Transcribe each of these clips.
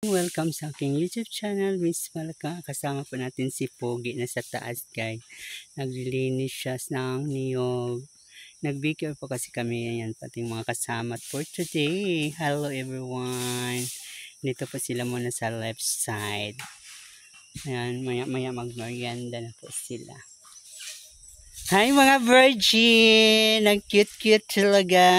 Welcome sa aking YouTube channel, Miss Malaka. Kasama po natin si Pogi na sa taas, guys. Naglilinis siya ng niyog. Nag-bigger po kasi kami, yan, pati mga kasama for today. Hello everyone. Dito po sila muna sa left side. Ayan, maya mag-merienda na po sila. Hi mga virgin! Ang cute-cute talaga.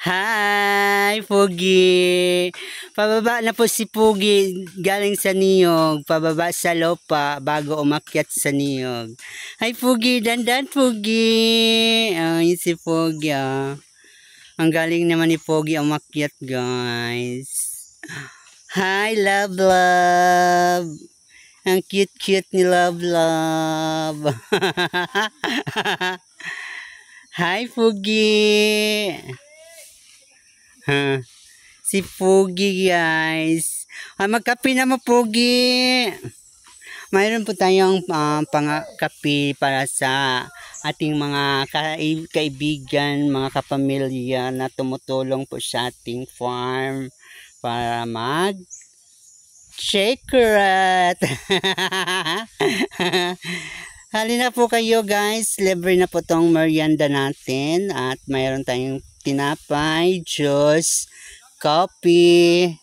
Hi, Pogi. Pababa na po si Pogi galing sa niyog. Pababa sa lupa bago umakyat sa niyog. Hi, Pogi. Dandan, Pogi. Yun si Pogi. Ang galing naman ni Pogi umakyat, guys. Hi, Love Love. Ang cute-cute ni Love Love. Hi, Pogi. Si Pogi, guys. Magkape na mo, Pogi. Mayroon po tayong pangkape para sa ating mga kaibigan, mga kapamilya na tumutulong po sa ating farm para shakerat. Halina po kayo, guys. Libre na po tong merienda natin at mayroon tayong tinapay, juice, coffee.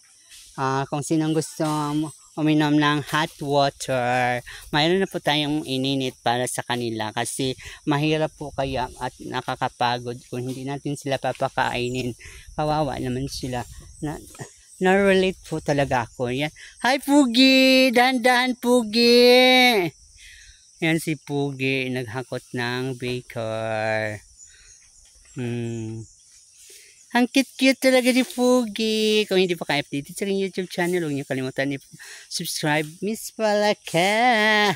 Kung sinong gusto uminom ng hot water, mayroon na po tayong ininit para sa kanila kasi mahirap po kaya at nakakapagod kung hindi natin sila papakainin. Kawawa naman sila. Na-relate po talaga ako. Yan. Hi, Pugi! Dahan-dahan, Pugi! Yan si Pugi, naghakot ng baker. Ang cute-cute talaga ni Pogi. Kung hindi pa ka-updated sa aking YouTube channel, huwag niyo kalimutan i-subscribe. Miss Malaka.